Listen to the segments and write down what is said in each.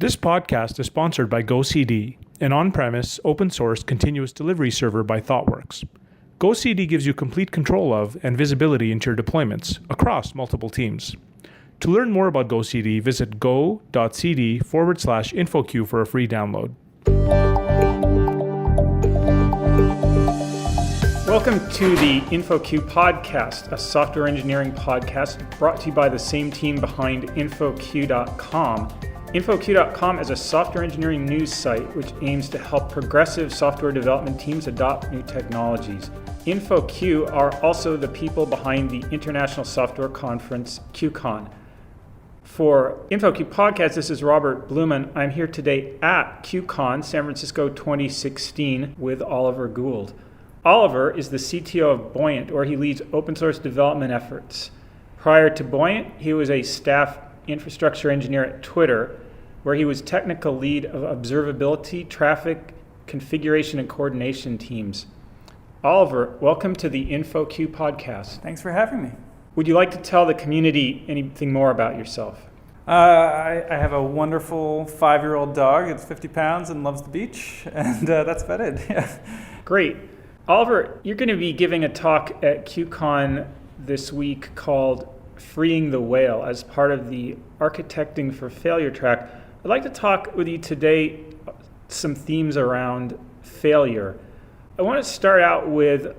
This podcast is sponsored by GoCD, an on-premise, open-source, continuous delivery server by ThoughtWorks. GoCD gives you complete control of and visibility into your deployments across multiple teams. To learn more about GoCD, visit go.cd/InfoQ for a free download. Welcome to the InfoQ podcast, a software engineering podcast brought to you by the same team behind InfoQ.com. InfoQ.com is a software engineering news site which aims to help progressive software development teams adopt new technologies. InfoQ are also the people behind the International Software Conference, QCon. For InfoQ Podcast, this is Robert Blumen. I'm here today at QCon, San Francisco 2016, with Oliver Gould. Oliver is the CTO of Buoyant, where he leads open source development efforts. Prior to Buoyant, he was a staff infrastructure engineer at Twitter, where he was technical lead of observability, traffic, configuration, and coordination teams. Oliver, welcome to the InfoQ podcast. Thanks for having me. Would you like to tell the community anything more about yourself? I have a wonderful 5-year-old dog. It's 50 pounds and loves the beach, and that's about it. Yeah. Great. Oliver, you're going to be giving a talk at QCon this week called Freeing the Whale as part of the Architecting for Failure track. I'd like to talk with you today some themes around failure. I want to start out with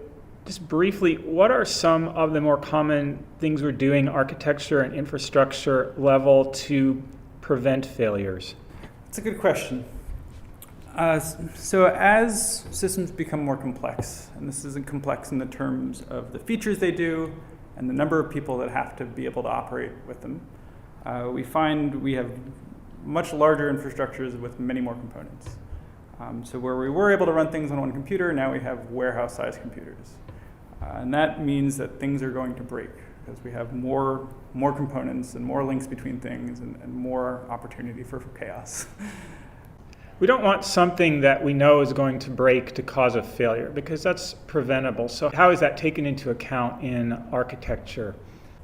just briefly, what are some of the more common things we're doing architecture and infrastructure level to prevent failures? It's a good question. So as systems become more complex, and this isn't complex in the terms of the features they do and the number of people that have to be able to operate with them, we find we have much larger infrastructures with many more components. So where we were able to run things on one computer, now we have warehouse-sized computers. And that means that things are going to break because we have more components and more links between things and more opportunity for chaos. We don't want something that we know is going to break to cause a failure because that's preventable. So how is that taken into account in architecture?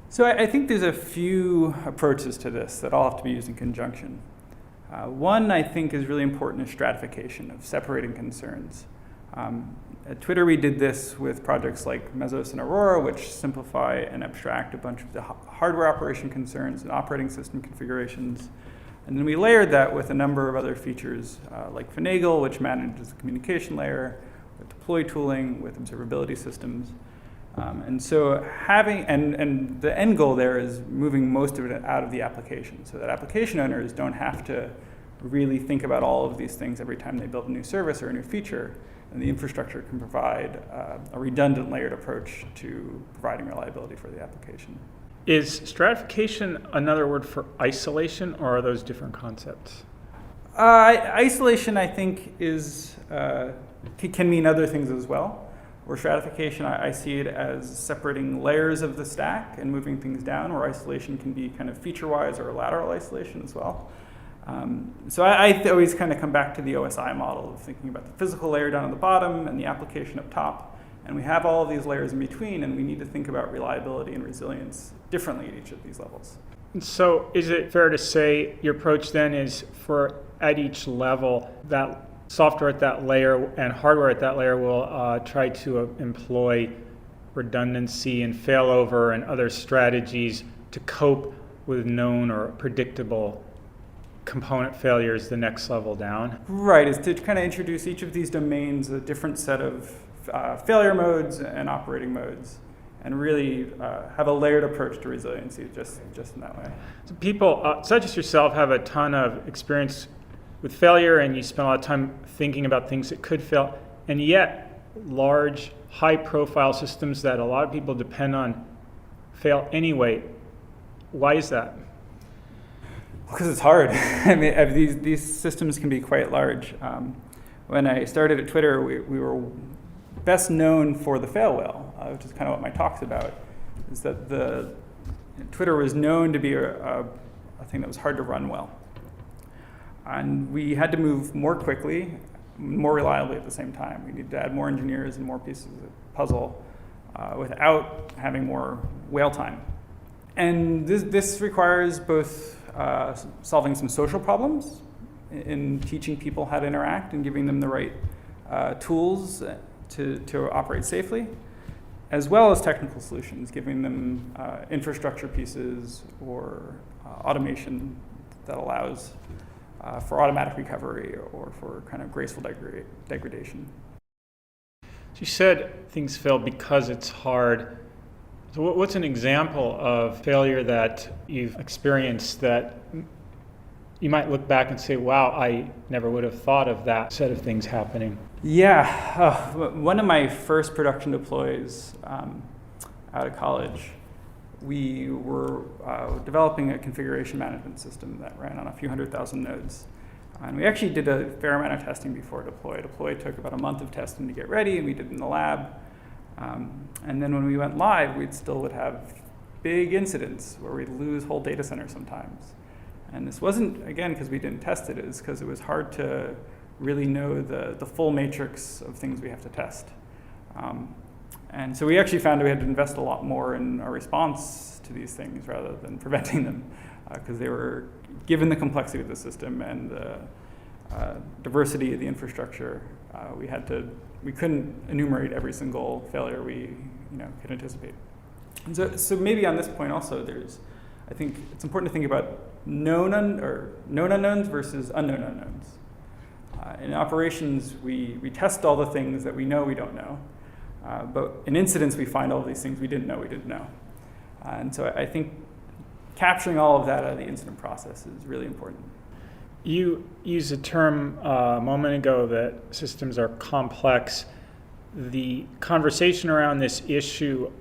So I think there's a few approaches to this that all have to be used in conjunction. One I think is really important is stratification, of separating concerns. At Twitter we did this with projects like Mesos and Aurora, which simplify and abstract a bunch of the hardware operation concerns and operating system configurations. And then we layered that with a number of other features like Finagle, which manages the communication layer, with deploy tooling, with observability systems. And so and the end goal there is moving most of it out of the application so that application owners don't have to really think about all of these things every time they build a new service or a new feature. And the infrastructure can provide a redundant layered approach to providing reliability for the application. Is stratification another word for isolation, or are those different concepts? Isolation, I think, can mean other things as well. Where stratification, I see it as separating layers of the stack and moving things down, or isolation can be kind of feature-wise or lateral isolation as well. So I always kind of come back to the OSI model of thinking about the physical layer down at the bottom and the application up top. And we have all of these layers in between, and we need to think about reliability and resilience differently at each of these levels. So is it fair to say your approach then is for at each level, that software at that layer and hardware at that layer will try to employ redundancy and failover and other strategies to cope with known or predictable component failures the next level down? Right, is to kind of introduce each of these domains a different set of failure modes and operating modes, and really have a layered approach to resiliency just in that way. So people, such as yourself, have a ton of experience with failure, and you spend a lot of time thinking about things that could fail, and yet large, high-profile systems that a lot of people depend on fail anyway. Why is that? Because it's hard. I mean, these systems can be quite large. When I started at Twitter, we were best known for the fail whale, which is kind of what my talk's about, is that Twitter was known to be a thing that was hard to run well. And we had to move more quickly, more reliably at the same time. We needed to add more engineers and more pieces of the puzzle without having more whale time. And this requires both solving some social problems in teaching people how to interact and giving them the right tools to operate safely, as well as technical solutions, giving them infrastructure pieces or automation that allows for automatic recovery or for kind of graceful degradation. So you said things fail because it's hard. So what's an example of failure that you've experienced that you might look back and say, wow, I never would have thought of that set of things happening? Yeah, one of my first production deploys out of college, we were developing a configuration management system that ran on a few 100,000 nodes. And we actually did a fair amount of testing before deploy. Deploy took about a month of testing to get ready, and we did it in the lab. And then when we went live, we still would have big incidents where we'd lose whole data centers sometimes. And this wasn't, again, because we didn't test it, it was because it was hard to really know the full matrix of things we have to test. And so we actually found we had to invest a lot more in our response to these things rather than preventing them, because they were, given the complexity of the system and the diversity of the infrastructure, we couldn't enumerate every single failure we could anticipate. And so maybe on this point also, I think it's important to think about known unknowns versus unknown unknowns. In operations, we test all the things that we know we don't know. But in incidents, we find all these things we didn't know. And so I think capturing all of that out of the incident process is really important. You used a term a moment ago that systems are complex. The conversation around this issue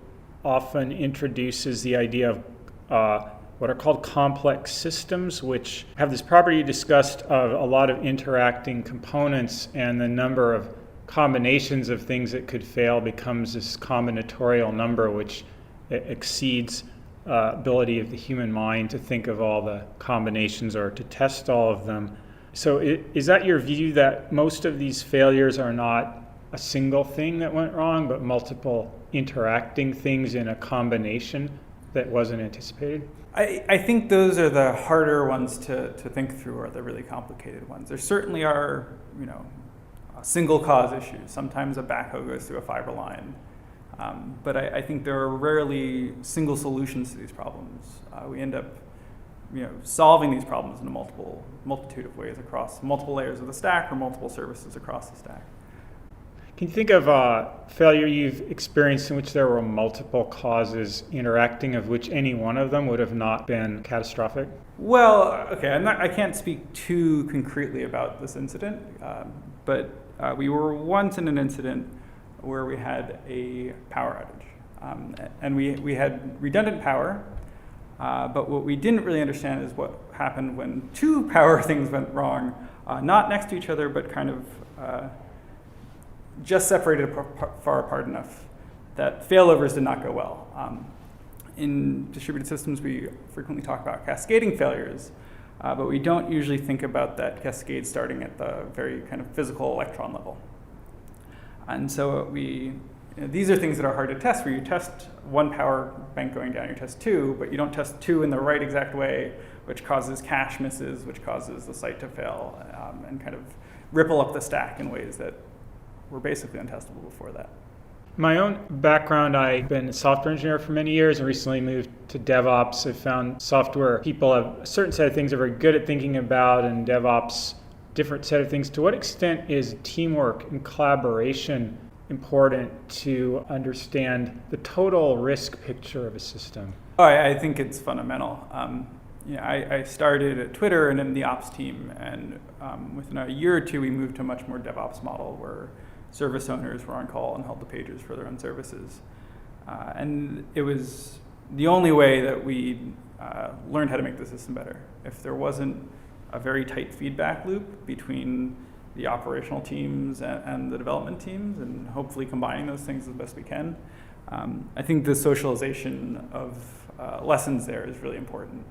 often introduces the idea of what are called complex systems, which have this property discussed of a lot of interacting components, and the number of combinations of things that could fail becomes this combinatorial number, which exceeds ability of the human mind to think of all the combinations or to test all of them. So is that your view, that most of these failures are not a single thing that went wrong, but multiple interacting things in a combination that wasn't anticipated? I think those are the harder ones to think through, or the really complicated ones. There certainly are, single cause issues. Sometimes a backhoe goes through a fiber line. But I think there are rarely single solutions to these problems. We end up solving these problems in a multitude of ways across multiple layers of the stack or multiple services across the stack. Can you think of a failure you've experienced in which there were multiple causes interacting, of which any one of them would have not been catastrophic? Well, okay, I can't speak too concretely about this incident, but we were once in an incident where we had a power outage. And we had redundant power, but what we didn't really understand is what happened when two power things went wrong, not next to each other, but kind of just separated far apart enough that failovers did not go well. In distributed systems, we frequently talk about cascading failures, but we don't usually think about that cascade starting at the very kind of physical electron level. And so these are things that are hard to test, where you test one power bank going down, you test two, but you don't test two in the right exact way, which causes cache misses, which causes the site to fail, and kind of ripple up the stack in ways that were basically untestable before that. My own background, I've been a software engineer for many years and recently moved to DevOps. I've found software people have a certain set of things they're very good at thinking about, and DevOps, different set of things. To what extent is teamwork and collaboration important to understand the total risk picture of a system? Oh, I think it's fundamental. I started at Twitter and in the ops team, and within a year or two, we moved to a much more DevOps model where service owners were on call and held the pagers for their own services. And it was the only way that we learned how to make the system better. If there wasn't a very tight feedback loop between the operational teams and the development teams, and hopefully combining those things as best we can, I think the socialization of lessons there is really important.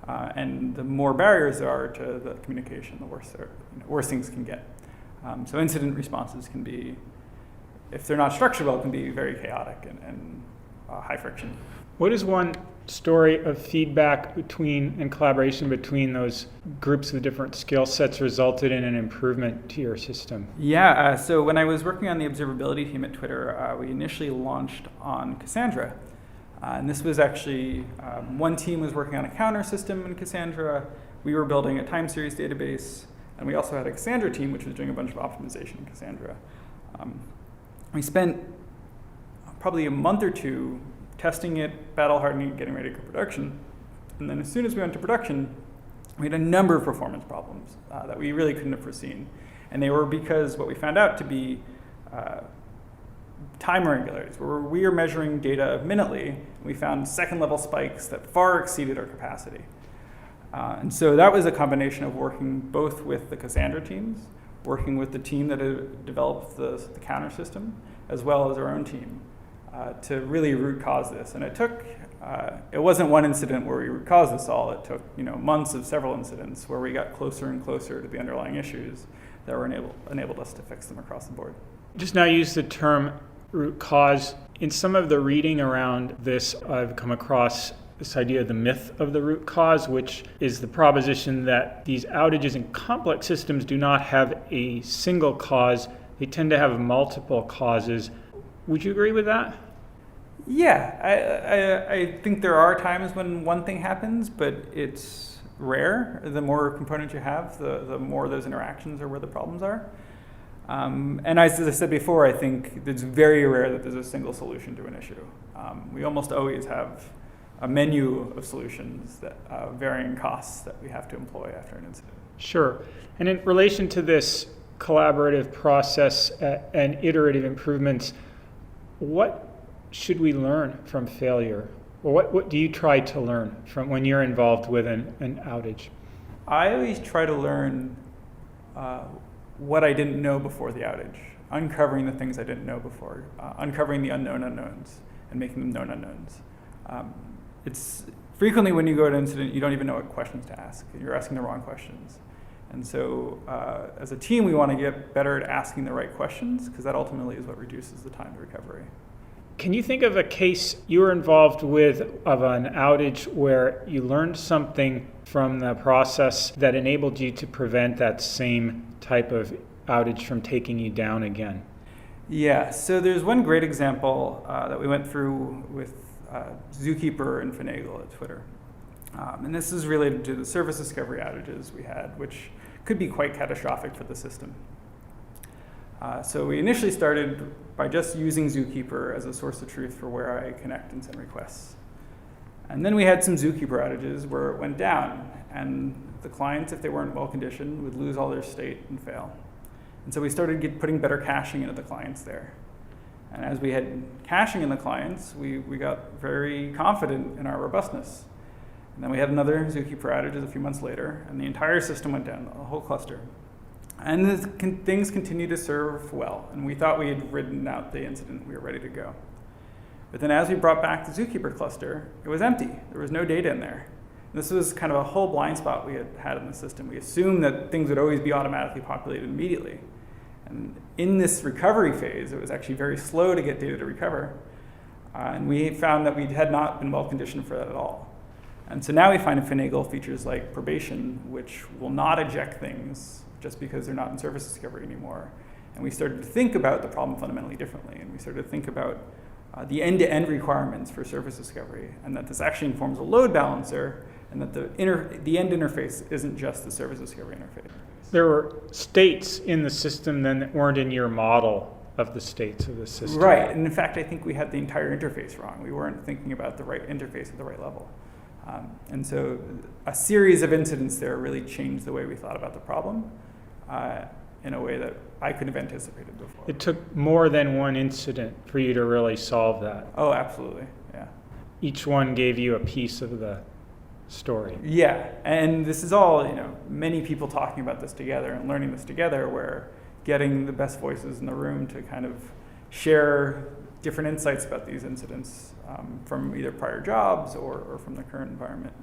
And the more barriers there are to the communication, the worse things can get. So incident responses can be, if they're not structured well, can be very chaotic and high friction. What is one story of feedback between and collaboration between those groups of different skill sets resulted in an improvement to your system? Yeah, so when I was working on the observability team at Twitter, we initially launched on Cassandra. And this was actually, one team was working on a counter system in Cassandra. We were building a time series database. And we also had a Cassandra team, which was doing a bunch of optimization in Cassandra. We spent probably a month or two testing it, battle hardening it, getting ready to go to production. And then as soon as we went to production, we had a number of performance problems that we really couldn't have foreseen. And they were because what we found out to be time irregularities, where we were measuring data minutely. We found second-level spikes that far exceeded our capacity. And so that was a combination of working both with the Cassandra teams, working with the team that had developed the counter system, as well as our own team, to really root cause this. And it took, it wasn't one incident where we root caused this all. It took months of several incidents where we got closer and closer to the underlying issues that were enabled us to fix them across the board. Just now use the term root cause. In some of the reading around this, I've come across this idea of the myth of the root cause, which is the proposition that these outages in complex systems do not have a single cause. They tend to have multiple causes. Would you agree with that? Yeah, I think there are times when one thing happens, but it's rare. The more components you have, the more those interactions are where the problems are. And as I said before, I think it's very rare that there's a single solution to an issue. We almost always have a menu of solutions that varying costs that we have to employ after an incident. Sure. And in relation to this collaborative process and iterative improvements, what should we learn from failure? Or what do you try to learn from when you're involved with an outage? I always try to learn what I didn't know before the outage, uncovering the things I didn't know before, uncovering the unknown unknowns and making them known unknowns. It's frequently when you go to an incident, you don't even know what questions to ask. You're asking the wrong questions. And so as a team, we want to get better at asking the right questions because that ultimately is what reduces the time to recovery. Can you think of a case you were involved with of an outage where you learned something from the process that enabled you to prevent that same type of outage from taking you down again? Yeah, so there's one great example that we went through with Zookeeper and Finagle at Twitter. And this is related to the service discovery outages we had, which could be quite catastrophic for the system. So we initially started by just using Zookeeper as a source of truth for where I connect and send requests. And then we had some Zookeeper outages where it went down, and the clients, if they weren't well conditioned, would lose all their state and fail. And so we started putting better caching into the clients there. And as we had caching in the clients, we got very confident in our robustness. And then we had another Zookeeper outage a few months later, and the entire system went down, the whole cluster. And things continued to serve well, and we thought we had ridden out the incident. We were ready to go. But then as we brought back the Zookeeper cluster, it was empty. There was no data in there. This was kind of a whole blind spot we had in the system. We assumed that things would always be automatically populated immediately. And in this recovery phase, it was actually very slow to get data to recover. And we found that we had not been well conditioned for that at all. And so now we find in Finagle features like probation, which will not eject things just because they're not in service discovery anymore. And we started to think about the problem fundamentally differently. And we started to think about the end-to-end requirements for service discovery, and that this actually informs a load balancer, and that the end interface isn't just the service discovery interface. There were states in the system then that weren't in your model of the states of the system. Right, and in fact, I think we had the entire interface wrong. We weren't thinking about the right interface at the right level. And so a series of incidents there really changed the way we thought about the problem in a way that I couldn't have anticipated before. It took more than one incident for you to really solve that. Oh, absolutely, yeah. Each one gave you a piece of the story. Yeah, and this is all, many people talking about this together and learning this together, where getting the best voices in the room to kind of share different insights about these incidents from either prior jobs or from the current environment.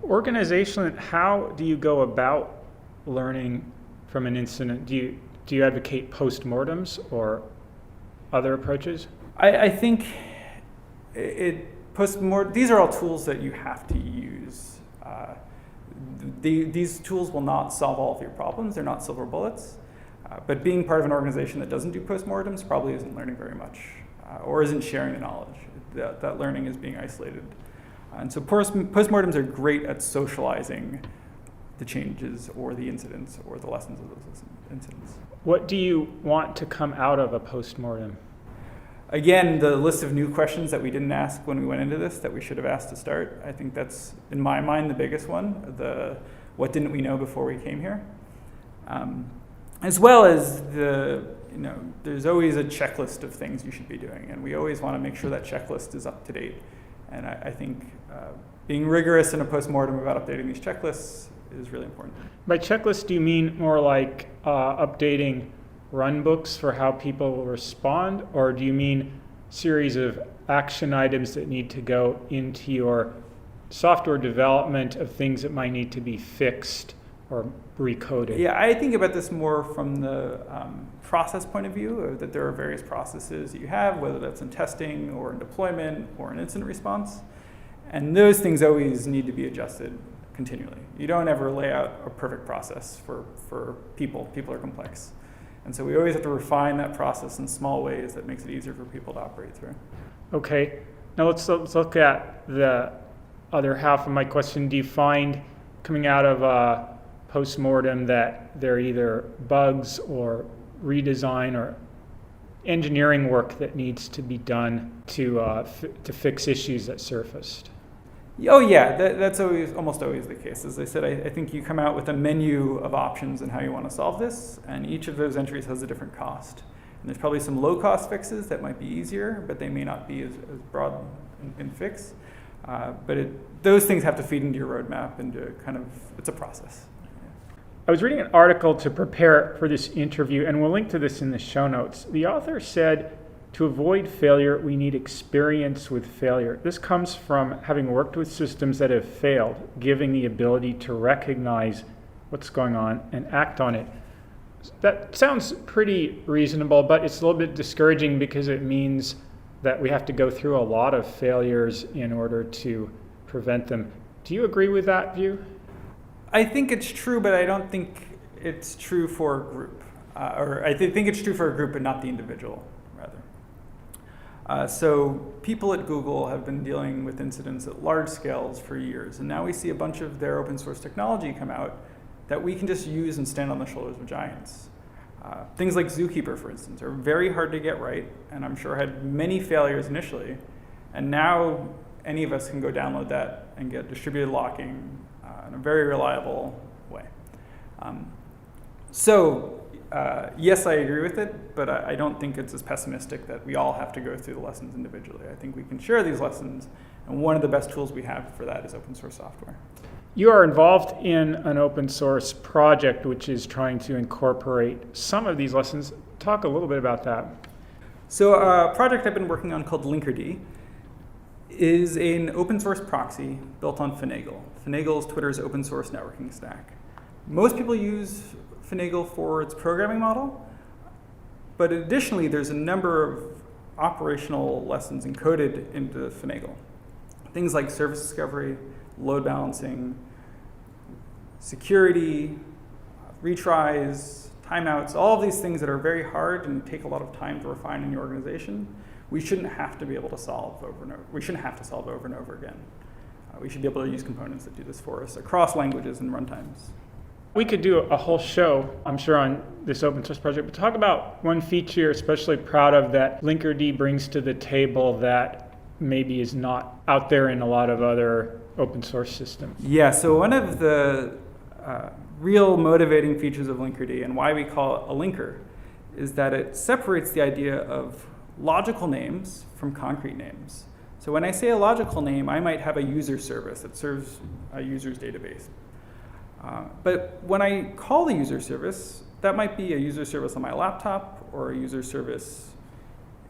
Organizationally, how do you go about learning from an incident? Do you advocate post-mortems or other approaches? I think it these are all tools that you have to use. These tools will not solve all of your problems. They're not silver bullets. But being part of an organization that doesn't do postmortems probably isn't learning very much, or isn't sharing the knowledge. That learning is being isolated. And so postmortems are great at socializing the changes or the incidents or the lessons of those incidents. What do you want to come out of a postmortem? Again, the list of new questions that we didn't ask when we went into this that we should have asked to start. I think that's, in my mind, the biggest one. What didn't we know before we came here? As well as there's always a checklist of things you should be doing, and we always want to make sure that checklist is up to date. And I think being rigorous in a postmortem about updating these checklists is really important. By checklist, do you mean more like updating run books for how people will respond, or do you mean series of action items that need to go into your software development of things that might need to be fixed or recoded? Yeah, I think about this more from the process point of view, that there are various processes that you have, whether that's in testing or in deployment or in incident response. And those things always need to be adjusted continually. You don't ever lay out a perfect process for people. People are complex. And so we always have to refine that process in small ways that makes it easier for people to operate through. Okay, now let's look at the other half of my question. Do you find coming out of a postmortem that there are either bugs or redesign or engineering work that needs to be done to fix issues that surfaced? Oh yeah, that's almost always the case. As I said, I think you come out with a menu of options and how you want to solve this, and each of those entries has a different cost. And there's probably some low-cost fixes that might be easier, but they may not be as broad in fix. But those things have to feed into your roadmap, and it's a process. I was reading an article to prepare for this interview, and we'll link to this in the show notes. The author said, to avoid failure, we need experience with failure. This comes from having worked with systems that have failed, giving the ability to recognize what's going on and act on it. That sounds pretty reasonable, but it's a little bit discouraging because it means that we have to go through a lot of failures in order to prevent them. Do you agree with that view? I think it's true, but I don't think it's true for a group. I think it's true for a group, but not the individual, rather. So people at Google have been dealing with incidents at large scales for years, and now we see a bunch of their open source technology come out that we can just use and stand on the shoulders of giants. Things like Zookeeper, for instance, are very hard to get right, and I'm sure had many failures initially. And now any of us can go download that and get distributed locking in a very reliable way. Yes, I agree with it, but I don't think it's as pessimistic that we all have to go through the lessons individually. I think we can share these lessons, and one of the best tools we have for that is open source software. You are involved in an open source project which is trying to incorporate some of these lessons. Talk a little bit about that. So a project I've been working on called Linkerd is an open source proxy built on Finagle. Finagle is Twitter's open source networking stack. Most people use Finagle for its programming model, but additionally there's a number of operational lessons encoded into Finagle. Things like service discovery, load balancing, security, retries, timeouts, all of these things that are very hard and take a lot of time to refine in your organization, we shouldn't have to be able to solve over and over. We shouldn't have to solve over and over again. We should be able to use components that do this for us across languages and runtimes. We could do a whole show, I'm sure, on this open source project, but talk about one feature you're especially proud of that Linkerd brings to the table that maybe is not out there in a lot of other open source systems. Yeah, so one of the real motivating features of Linkerd and why we call it a linker is that it separates the idea of logical names from concrete names. So when I say a logical name, I might have a user service that serves a user's database. But when I call the user service, that might be a user service on my laptop or a user service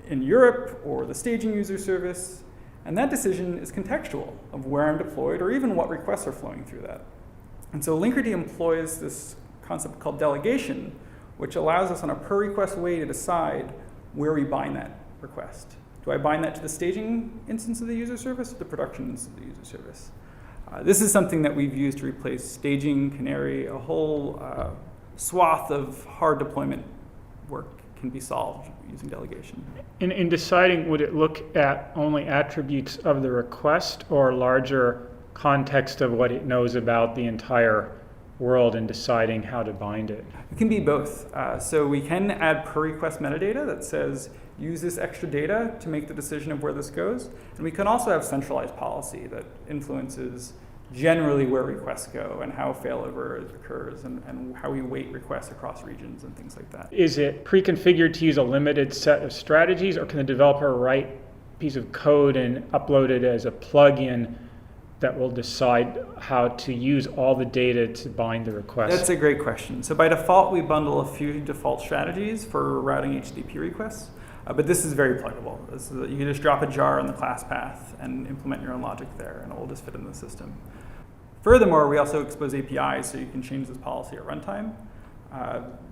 in Europe or the staging user service. And that decision is contextual of where I'm deployed or even what requests are flowing through that. And so Linkerd employs this concept called delegation, which allows us on a per request way to decide where we bind that request. Do I bind that to the staging instance of the user service or the production instance of the user service? This is something that we've used to replace staging, canary, a whole swath of hard deployment work can be solved using delegation. In deciding, would it look at only attributes of the request or larger context of what it knows about the entire world and deciding how to bind it? It can be both. So we can add per request metadata that says, use this extra data to make the decision of where this goes. And we can also have centralized policy that influences generally where requests go and how failover occurs and how we weight requests across regions and things like that. Is it pre-configured to use a limited set of strategies, or can the developer write a piece of code and upload it as a plugin that will decide how to use all the data to bind the request? That's a great question. So by default, we bundle a few default strategies for routing HTTP requests. But this is very pluggable. You can just drop a jar on the class path and implement your own logic there, and it will just fit in the system. Furthermore, we also expose APIs, so you can change this policy at runtime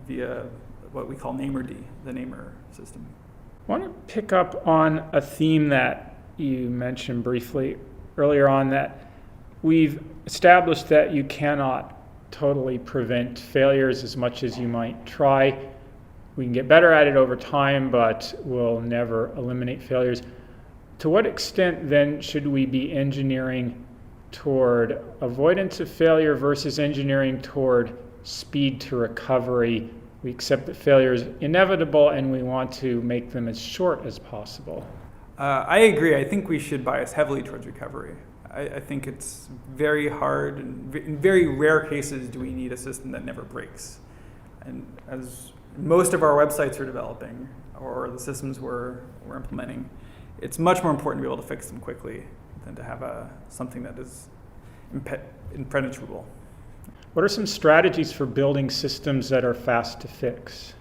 via what we call namerd, the namer system. I want to pick up on a theme that you mentioned briefly earlier on, that we've established that you cannot totally prevent failures as much as you might try. We can get better at it over time, but we'll never eliminate failures. To what extent then should we be engineering toward avoidance of failure versus engineering toward speed to recovery? We accept that failure is inevitable and we want to make them as short as possible. I agree. I think we should bias heavily towards recovery. I think it's very hard, and in very rare cases do we need a system that never breaks. And as most of our websites are developing, or the systems we're implementing, it's much more important to be able to fix them quickly than to have something that is impenetrable. What are some strategies for building systems that are fast to fix?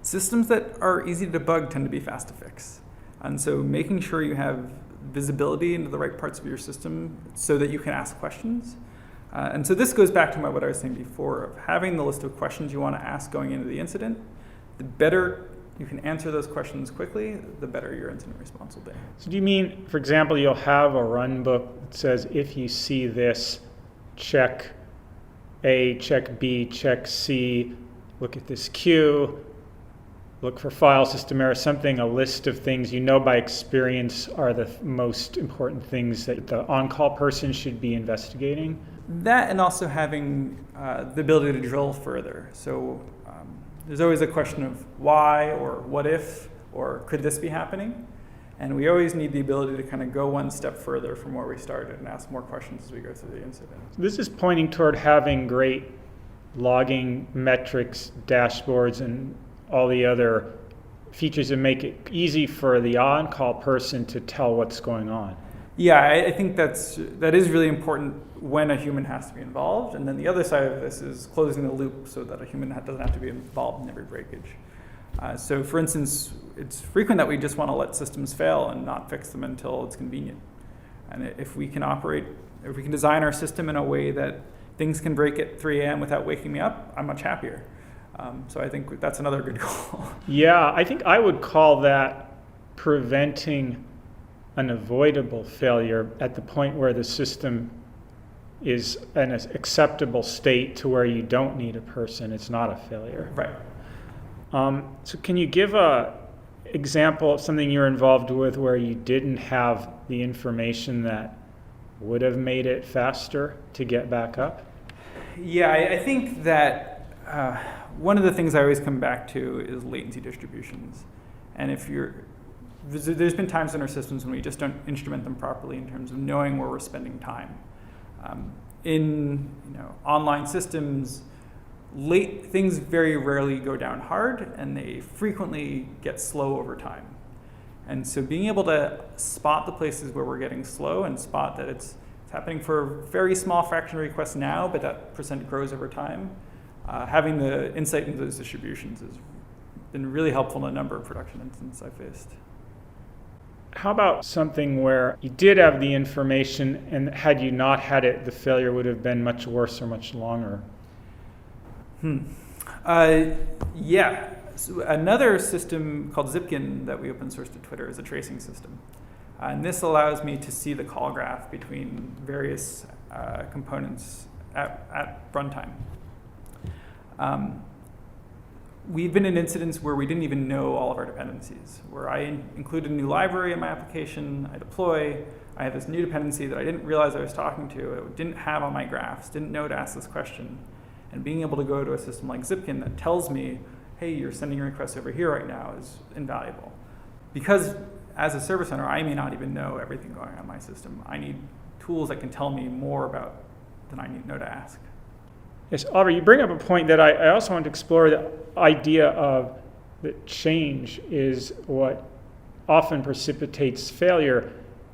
Systems that are easy to debug tend to be fast to fix. And so making sure you have visibility into the right parts of your system so that you can ask questions. And so this goes back to what I was saying before, of having the list of questions you want to ask going into the incident. The better you can answer those questions quickly, the better your incident response will be. So do you mean, for example, you'll have a run book that says, if you see this, check A, check B, check C, look at this queue, look for file system error, something, a list of things you know by experience are the most important things that the on-call person should be investigating? That, and also having the ability to drill further. So there's always a question of why, or what if, or could this be happening? And we always need the ability to kind of go one step further from where we started and ask more questions as we go through the incident. This is pointing toward having great logging metrics, dashboards, and all the other features that make it easy for the on-call person to tell what's going on. Yeah, I think that is really important when a human has to be involved. And then the other side of this is closing the loop so that a human doesn't have to be involved in every breakage. So for instance, it's frequent that we just want to let systems fail and not fix them until it's convenient. And if we can design our system in a way that things can break at 3 a.m. without waking me up, I'm much happier. So I think that's another good goal. Yeah, I think I would call that preventing an avoidable failure at the point where the system is in an acceptable state to where you don't need a person. It's not a failure. Right. So can you give a example of something you're involved with where you didn't have the information that would have made it faster to get back up? Yeah, I think that one of the things I always come back to is latency distributions. And there's been times in our systems when we just don't instrument them properly in terms of knowing where we're spending time. In online systems, things very rarely go down hard, and they frequently get slow over time. And so being able to spot the places where we're getting slow and spot that it's happening for a very small fraction of requests now, but that percent grows over time, having the insight into those distributions has been really helpful in a number of production instances I've faced. How about something where you did have the information, and had you not had it, the failure would have been much worse or much longer? Yeah. So another system called Zipkin that we open sourced at Twitter is a tracing system. And this allows me to see the call graph between various components at runtime. We've been in incidents where we didn't even know all of our dependencies, where I included a new library in my application, I deploy, I have this new dependency that I didn't realize I was talking to, I didn't have on my graphs, didn't know to ask this question. And being able to go to a system like Zipkin that tells me, hey, you're sending a request over here right now is invaluable. Because as a service owner, I may not even know everything going on in my system. I need tools that can tell me more about than I need to know to ask. Yes, Oliver, you bring up a point that I also want to explore, the idea of that change is what often precipitates failure.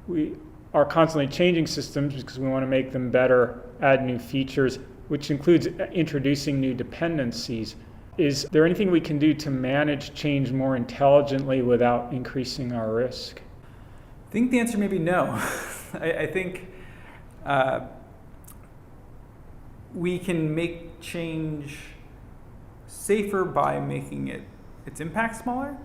We are constantly changing systems because we want to make them better, add new features, which includes introducing new dependencies. Is there anything we can do to manage change more intelligently without increasing our risk? I think the answer may be no. I think we can make change safer by making its impact smaller.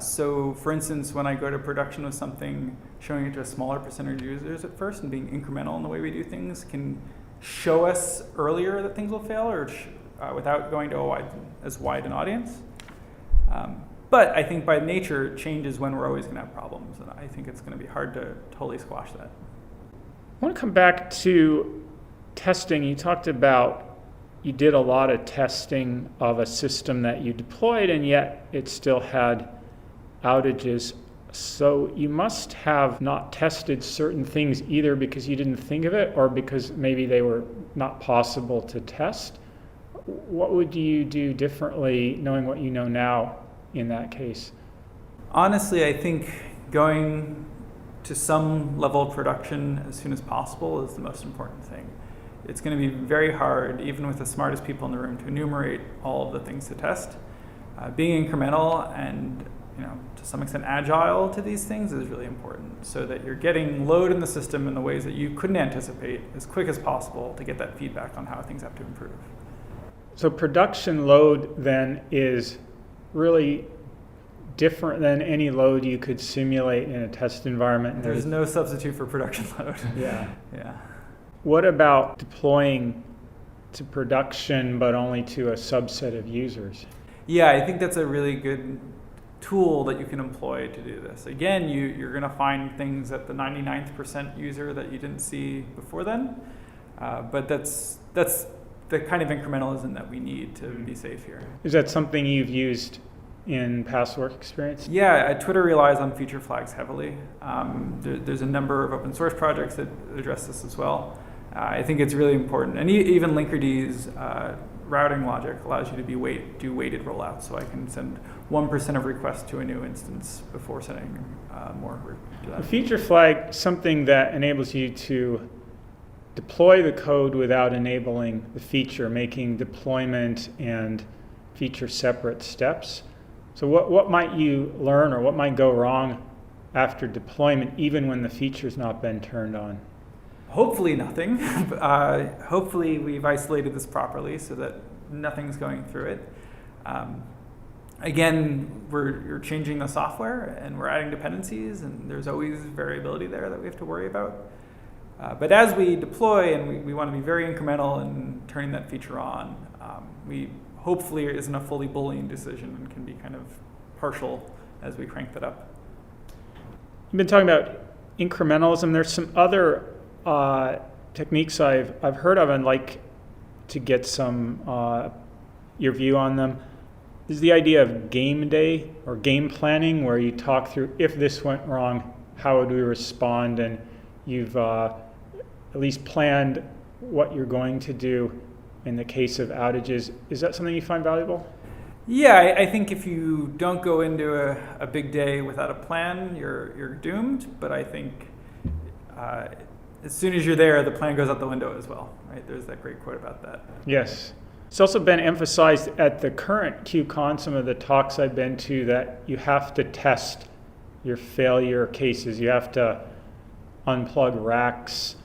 So for instance, when I go to production with something, showing it to a smaller percentage of users at first and being incremental in the way we do things can show us earlier that things will fail or without going to as wide an audience. But I think by nature, change is when we're always going to have problems. And I think it's going to be hard to totally squash that. I want to come back to testing. You talked about you did a lot of testing of a system that you deployed, and yet it still had outages. So you must have not tested certain things either because you didn't think of it or because maybe they were not possible to test. What would you do differently knowing what you know now in that case? Honestly, I think going to some level of production as soon as possible is the most important thing. It's going to be very hard, even with the smartest people in the room, to enumerate all of the things to test. Being incremental and to some extent agile to these things is really important so that you're getting load in the system in the ways that you couldn't anticipate as quick as possible to get that feedback on how things have to improve. So production load then is really different than any load you could simulate in a test environment. There's no substitute for production load. Yeah. Yeah. What about deploying to production but only to a subset of users? Yeah, I think that's a really good tool that you can employ to do this. Again, you're going to find things at the 99th percent user that you didn't see before then, but that's the kind of incrementalism that we need to be safe here. Is that something you've used in past work experience? Yeah, Twitter relies on feature flags heavily. There's a number of open source projects that address this as well. I think it's really important. And even Linkerd's routing logic allows you to do weighted rollouts. So I can send 1% of requests to a new instance before sending more to that. A feature flag, something that enables you to deploy the code without enabling the feature, making deployment and feature separate steps. So what might you learn or what might go wrong after deployment, even when the feature's not been turned on? Hopefully nothing. Hopefully we've isolated this properly so that nothing's going through it. Again, you're changing the software and we're adding dependencies and there's always variability there that we have to worry about. But as we deploy and we want to be very incremental in turning that feature on, we hopefully it isn't a fully Boolean decision and can be kind of partial as we crank that up. You've been talking about incrementalism. There's some other techniques I've heard of and like to get some your view on them. Is the idea of game day or game planning, where you talk through if this went wrong, how would we respond, and you've at least planned what you're going to do in the case of outages. Is that something you find valuable? Yeah, I think if you don't go into a big day without a plan, you're doomed. But I think as soon as you're there, the plan goes out the window as well, right? There's that great quote about that. Yes. It's also been emphasized at the current QCon, some of the talks I've been to, that you have to test your failure cases. You have to unplug racks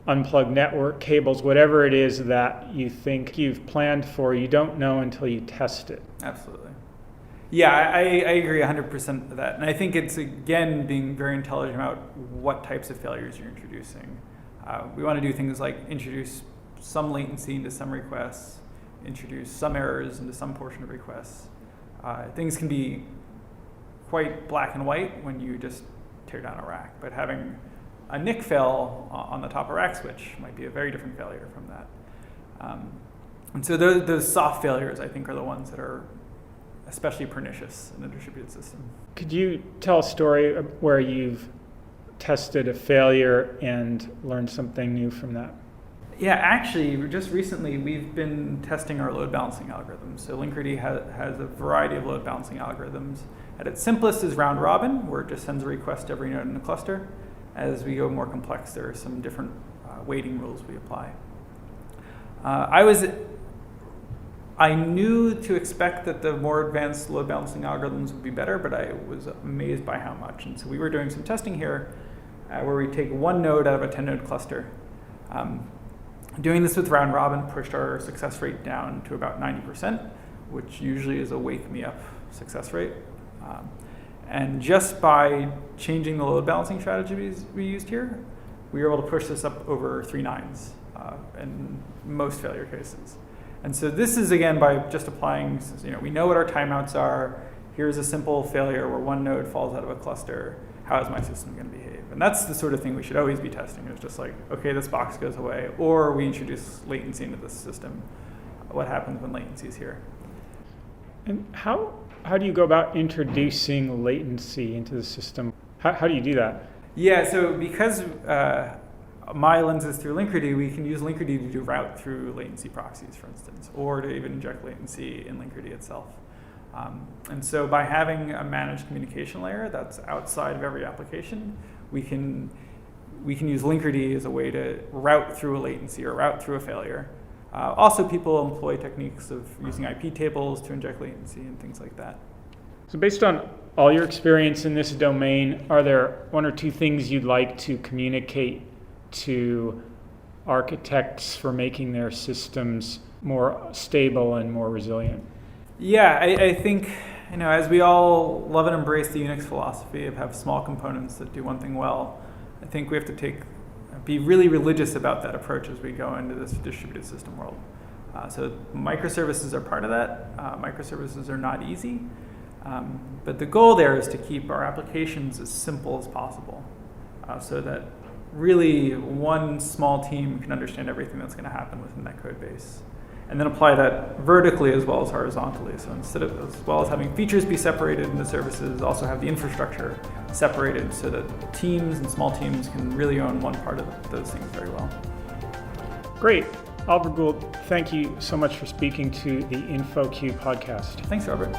unplug network cables, whatever it is that you think you've planned for, you don't know until you test it. Absolutely. Yeah, I agree 100% with that. And I think it's, again, being very intelligent about what types of failures you're introducing. We want to do things like introduce some latency into some requests, introduce some errors into some portion of requests. Things can be quite black and white when you just tear down a rack, but having a NIC fail on the top of rack switch might be a very different failure from that. And so those soft failures, I think, are the ones that are especially pernicious in a distributed system. Could you tell a story where you've tested a failure and learned something new from that? Yeah, actually, just recently we've been testing our load balancing algorithms. So Linkerd has a variety of load balancing algorithms. At its simplest is round robin, where it just sends a request to every node in the cluster. As we go more complex, there are some different weighting rules we apply. I knew to expect that the more advanced load balancing algorithms would be better, but I was amazed by how much. And so we were doing some testing here where we take one node out of a 10-node cluster. Doing this with round robin pushed our success rate down to about 90%, which usually is a wake me up success rate. And just by changing the load balancing strategies we used here, we were able to push this up over 3 nines in most failure cases. And so this is, again, by just applying, we know what our timeouts are. Here's a simple failure where one node falls out of a cluster. How is my system going to behave? And that's the sort of thing we should always be testing. It's just like, okay, this box goes away, or we introduce latency into the system. What happens when latency is here? And how do you go about introducing latency into the system? How do you do that? Yeah, so because my lens is through Linkerd, we can use Linkerd to do route through latency proxies, for instance, or to even inject latency in Linkerd itself. And so by having a managed communication layer that's outside of every application, we can use Linkerd as a way to route through a latency or route through a failure. Also, people employ techniques of using IP tables to inject latency and things like that. So based on all your experience in this domain, are there 1 or 2 things you'd like to communicate to architects for making their systems more stable and more resilient? Yeah, I think, as we all love and embrace the Unix philosophy of have small components that do one thing well, I think we have to be really religious about that approach as we go into this distributed system world. So microservices are part of that. Microservices are not easy, but the goal there is to keep our applications as simple as possible, so that really one small team can understand everything that's going to happen within that code base. And then apply that vertically as well as horizontally. So instead of, as well as having features be separated into services, also have the infrastructure separated so that teams and small teams can really own one part of those things very well. Great. Oliver Gould, thank you so much for speaking to the InfoQ podcast. Thanks, Robert.